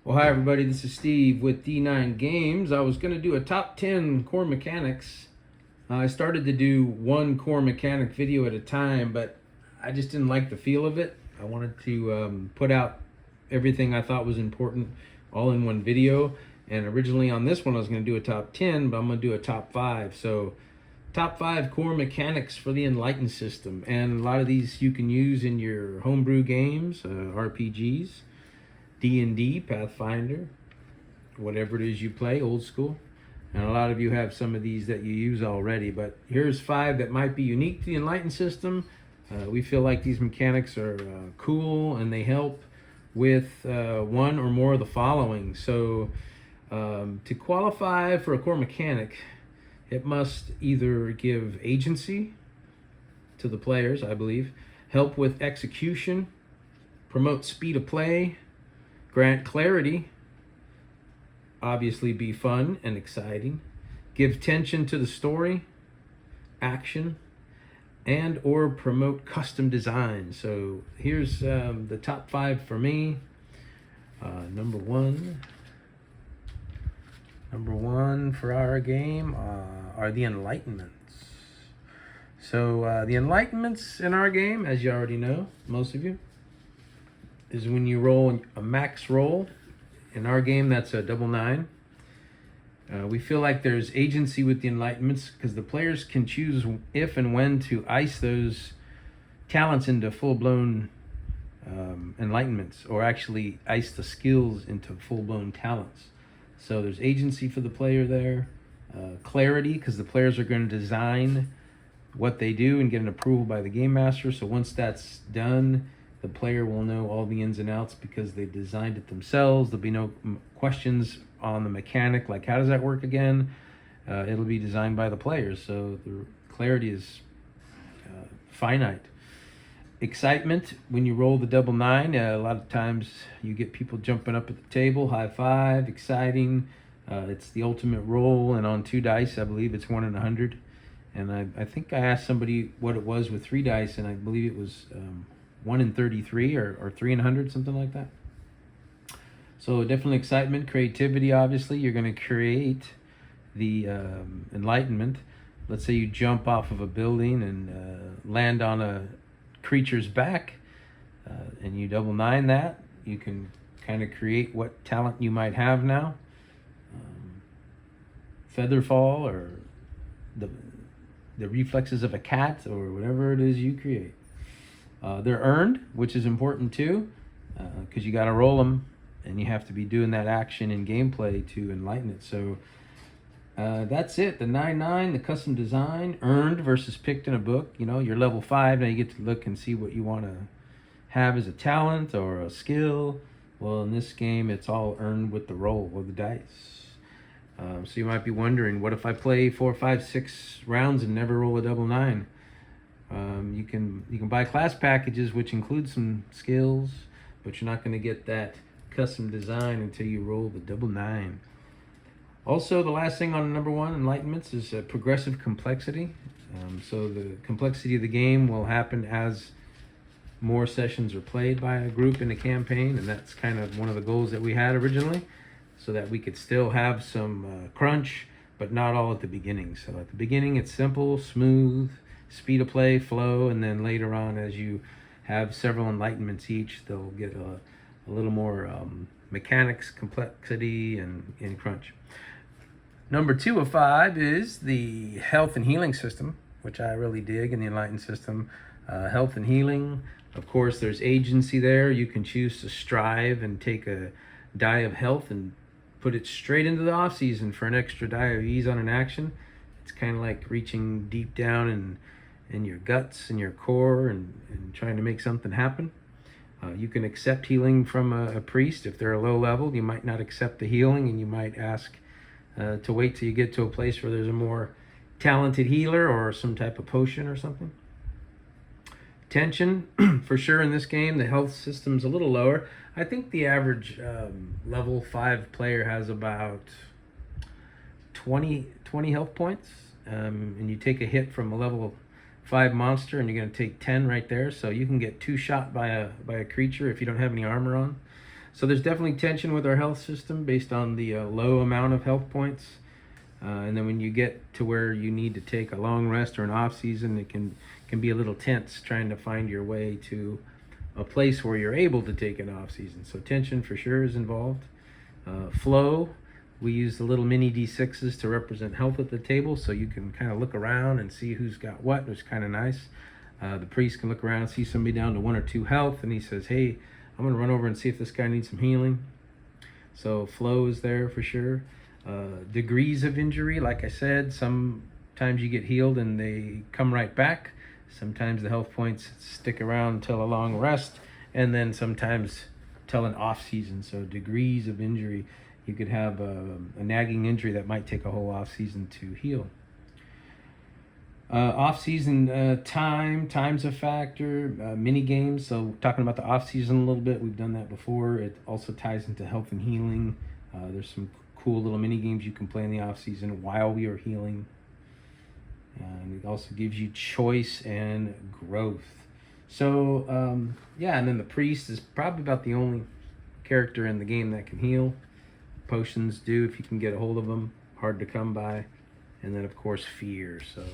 Well, hi everybody, this is Steve with D9 Games. I was going to do a top 10 core mechanics. I started to do one core mechanic video at a time, but I just didn't like the feel of it. I wanted to put out everything I thought was important all in one video. And originally on this one I was going to do a top 10, but I'm going to do a top 5. So top 5 core mechanics for the Enlightened system. And a lot of these you can use in your homebrew games, RPGs. D&D, Pathfinder, whatever it is you play, old school. And a lot of you have some of these that you use already, but here's 5 that might be unique to the Enlightened system. We feel like these mechanics are cool and they help with one or more of the following. So to qualify for a core mechanic, it must either give agency to the players, I believe, help with execution, promote speed of play, grant clarity, obviously be fun and exciting, give tension to the story, action, and or promote custom design. So here's the top 5 for me. Number one for our game are the Enlightenments. So the Enlightenments in our game, as you already know, most of you, is when you roll a max roll. In our game, that's a double 9. We feel like there's agency with the Enlightenments because the players can choose if and when to ice those talents into full-blown Enlightenments, or actually ice the skills into full-blown talents. So there's agency for the player there. Clarity, because the players are going to design what they do and get an approval by the game master. So once that's done, the player will know all the ins and outs because they designed it themselves. There'll be no questions on the mechanic, like how does that work again? It'll be designed by the players, so the clarity is finite. Excitement, when you roll the double 9, a lot of times you get people jumping up at the table, high five, exciting. It's the ultimate roll, and on 2 dice, I believe it's 1 in 100. And I think I asked somebody what it was with 3 dice, and I believe it was 1 in 33 or 3 in 100, something like that. So definitely excitement, creativity. Obviously, you're going to create the Enlightenment. Let's say you jump off of a building and land on a creature's back, and you double 9 that. You can kind of create what talent you might have now. Feather fall, or the reflexes of a cat, or whatever it is you create. They're earned, which is important too, because you got to roll them, and you have to be doing that action in gameplay to enlighten it. So that's it. The 9/9, the custom design, earned versus picked in a book. You know, you're level 5 now. You get to look and see what you want to have as a talent or a skill. Well, in this game, it's all earned with the roll of the dice. So you might be wondering, what if I play 4, 5, 6 rounds and never roll a double 9? You can buy class packages which include some skills, but you're not going to get that custom design until you roll the double 9. Also, the last thing on number 1, Enlightenments, is progressive complexity. So the complexity of the game will happen as more sessions are played by a group in a campaign, and that's kind of one of the goals that we had originally, so that we could still have some crunch, but not all at the beginning. So at the beginning, it's simple, smooth, speed of play, flow, and then later on, as you have several Enlightenments each, they'll get a little more mechanics, complexity, and crunch. Number 2 of 5 is the health and healing system, which I really dig in the Enlightened system. Health and healing, of course, there's agency there. You can choose to strive and take a die of health and put it straight into the off season for an extra die of ease on an action. It's kind of like reaching deep down in your guts and your core and trying to make something happen. You can accept healing from a priest. If they're a low level, you might not accept the healing, and you might ask to wait till you get to a place where there's a more talented healer or some type of potion or something. Tension, for sure in this game, the health system's a little lower. I think the average level 5 player has about 20 health points, and you take a hit from a level 5 monster, and you're going to take 10 right there. So you can get 2 shot by a creature if you don't have any armor on. So there's definitely tension with our health system based on the low amount of health points. And then when you get to where you need to take a long rest or an off season, it can be a little tense trying to find your way to a place where you're able to take an off season. So tension for sure is involved. Flow, we use the little mini D6s to represent health at the table, so you can kind of look around and see who's got what, which is kind of nice. The priest can look around, see somebody down to 1 or 2 health, and he says, hey, I'm going to run over and see if this guy needs some healing. So flow is there for sure. Degrees of injury, like I said, sometimes you get healed and they come right back. Sometimes the health points stick around until a long rest, and then sometimes till an off season. So degrees of injury, you could have a nagging injury that might take a whole off season to heal. Off-season time's a factor. Mini games. So talking about the off-season a little bit, we've done that before. It also ties into health and healing. There's some cool little mini games you can play in the off-season while we are healing. And it also gives you choice and growth. So yeah, and then the priest is probably about the only character in the game that can heal. Potions do if you can get a hold of them. Hard to come by. And then of course fear. So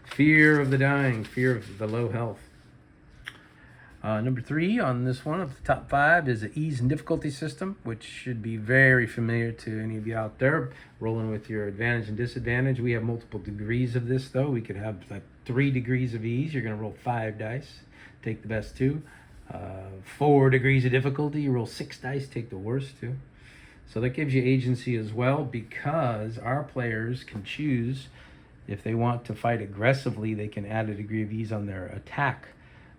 fear of the dying, fear of the low health. Number 3 on this one of the top 5 is the ease and difficulty system, which should be very familiar to any of you out there rolling with your advantage and disadvantage. We have multiple degrees of this though. We could have like 3 degrees of ease. You're going to roll 5 dice, take the best 2. 4 degrees of difficulty, you roll 6 dice, take the worst 2. So that gives you agency as well, because our players can choose if they want to fight aggressively. They can add a degree of ease on their attack,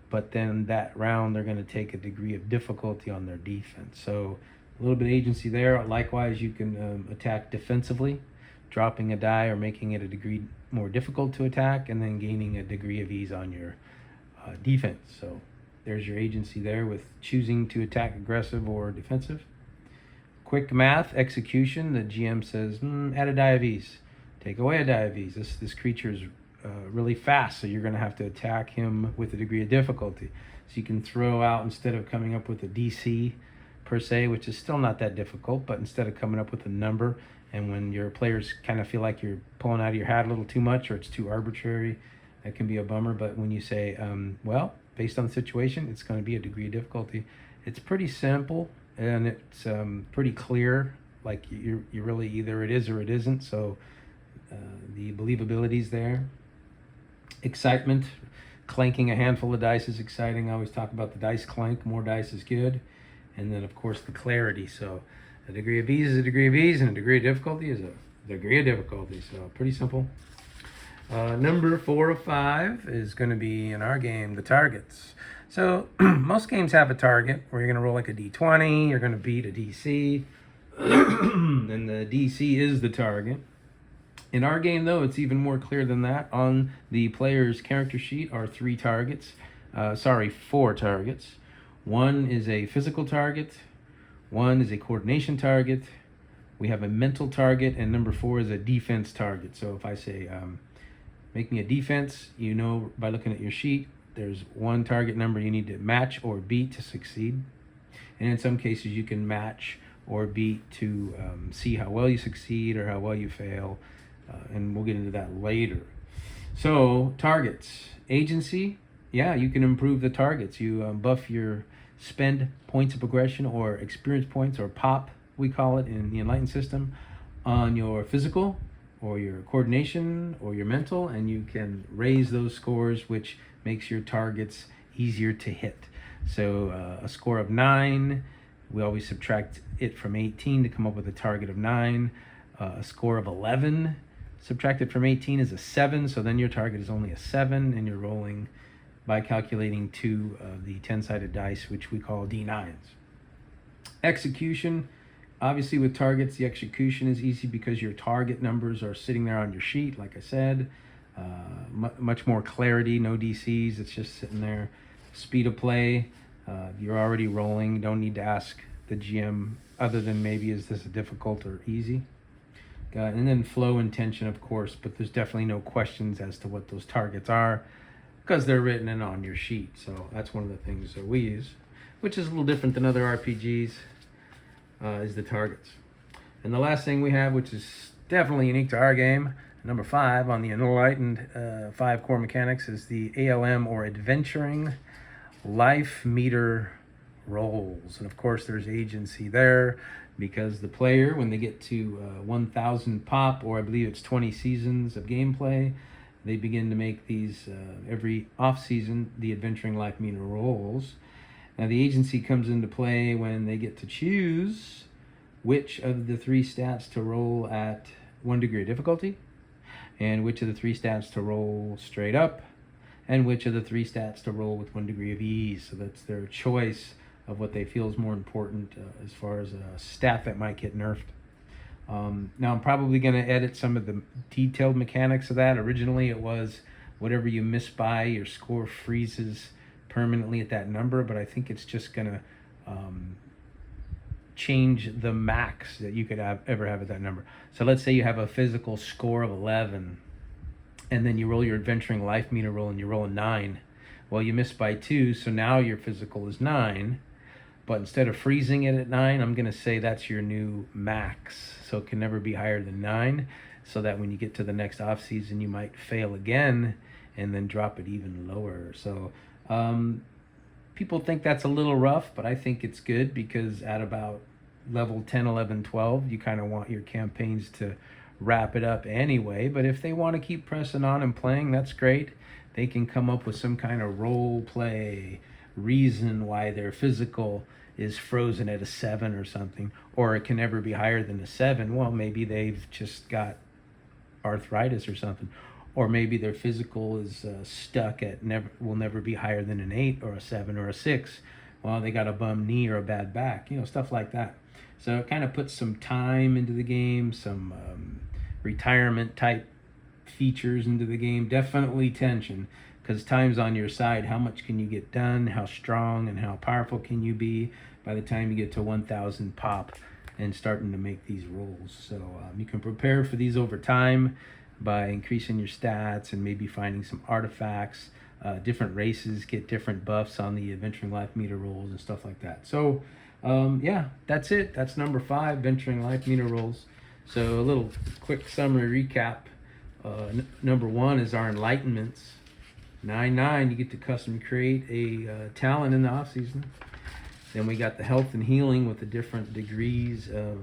but then that round they're going to take a degree of difficulty on their defense. So a little bit of agency there. Likewise, you can attack defensively, dropping a die or making it a degree more difficult to attack, and then gaining a degree of ease on your defense. So there's your agency there with choosing to attack aggressive or defensive. Quick math, execution. The GM says, add a die of ease. Take away a die of ease. This creature is really fast, so you're going to have to attack him with a degree of difficulty. So you can throw out, instead of coming up with a DC per se, which is still not that difficult, but instead of coming up with a number, and when your players kind of feel like you're pulling out of your hat a little too much or it's too arbitrary, that can be a bummer. But when you say, well, based on the situation, it's going to be a degree of difficulty, it's pretty simple and it's pretty clear. Like you really, either it is or it isn't. So the believability is there. Excitement, clanking a handful of dice is exciting. I always talk about the dice clank. More dice is good. And then of course the clarity. So a degree of ease is a degree of ease, and a degree of difficulty is a degree of difficulty. So pretty simple. Number 4 of 5 is going to be, in our game, the targets. So most games have a target where you're going to roll like a d20, you're going to beat a DC, and the DC is the target. In our game, though, it's even more clear than that. On the player's character sheet are 4 targets. 1 is a physical target, 1 is a coordination target, we have a mental target, and number 4 is a defense target. So if I say, make me a defense, you know by looking at your sheet, there's 1 target number you need to match or beat to succeed. And in some cases, you can match or beat to see how well you succeed or how well you fail. And we'll get into that later. So targets, agency, yeah, you can improve the targets. You buff your spend points of progression or experience points, or pop, we call it in the Enlightened system, on your physical or your coordination or your mental, and you can raise those scores, which makes your targets easier to hit. So a score of 9, we always subtract it from 18 to come up with a target of 9. A score of 11 subtracted from 18 is a 7, so then your target is only a 7, and you're rolling by calculating 2 of the 10-sided dice, which we call D9s. Execution, obviously with targets, the execution is easy because your target numbers are sitting there on your sheet, like I said. Much more clarity, no DCs, it's just sitting there. Speed of play, you're already rolling, don't need to ask the GM other than maybe is this a difficult or easy. And then flow and tension, of course, but there's definitely no questions as to what those targets are because they're written in on your sheet. So that's one of the things that we use, which is a little different than other RPGs. is the targets. And the last thing we have, which is definitely unique to our game, number 5 on the Enlightened 5 core mechanics, is the ALM, or Adventuring Life Meter Rolls. And of course there's agency there, because the player, when they get to 1,000 pop, or I believe it's 20 seasons of gameplay, they begin to make these every off season, the Adventuring Life Meter Rolls. Now the agency comes into play when they get to choose which of the 3 stats to roll at 1 degree of difficulty, and which of the 3 stats to roll straight up, and which of the 3 stats to roll with 1 degree of ease. So that's their choice of what they feel is more important as far as a stat that might get nerfed. Now I'm probably going to edit some of the detailed mechanics of that. Originally it was whatever you miss by, your score freezes permanently at that number, but I think it's just going to change the max that you could ever have at that number. So let's say you have a physical score of 11, and then you roll your Adventuring Life Meter roll and you roll a 9. Well, you missed by 2, so now your physical is 9, but instead of freezing it at 9, I'm going to say that's your new max. So it can never be higher than 9, so that when you get to the next off season, you might fail again and then drop it even lower. So people think that's a little rough, but I think it's good, because at about level 10, 11, 12, you kind of want your campaigns to wrap it up anyway. But if they want to keep pressing on and playing, that's great. They can come up with some kind of role play reason why their physical is frozen at a 7 or something, or it can never be higher than a 7. Well, maybe they've just got arthritis or something, or maybe their physical is stuck at will never be higher than an 8 or a 7 or a 6. Well, they got a bum knee or a bad back, stuff like that. So it kind of puts some time into the game, some retirement type features into the game. Definitely tension, because time's on your side. How much can you get done? How strong and how powerful can you be by the time you get to 1,000 pop and starting to make these rolls? So you can prepare for these over time by increasing your stats and maybe finding some artifacts. Different races get different buffs on the Adventuring Life Meter rolls and stuff like that. So yeah, that's it. That's number 5, Adventuring Life Meter rolls. So a little quick summary recap. Number 1 is our Enlightenments. 9/9, you get to custom create a talent in the off season. Then we got the health and healing with the different degrees of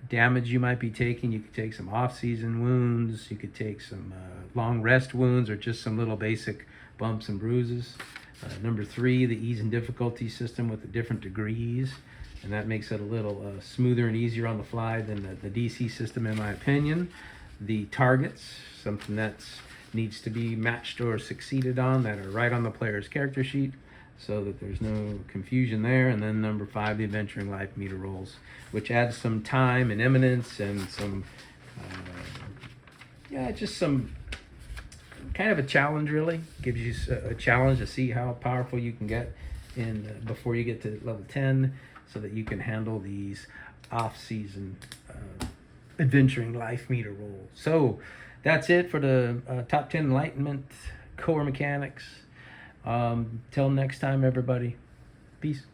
damage you might be taking. You could take some off-season wounds, you could take some long rest wounds, or just some little basic bumps and bruises. Number 3, the ease and difficulty system with the different degrees, and that makes it a little smoother and easier on the fly than the DC system, in my opinion. The targets, something that needs to be matched or succeeded on, that are right on the player's character sheet, so that there's no confusion there. And then number 5, the Adventuring Life Meter rolls, which adds some time and eminence and some just some kind of a challenge. Really gives you a challenge to see how powerful you can get in before you get to level 10, so that you can handle these off-season Adventuring Life Meter rolls. So that's it for the top 10 Enlightenment core mechanics. Till next time, everybody. Peace.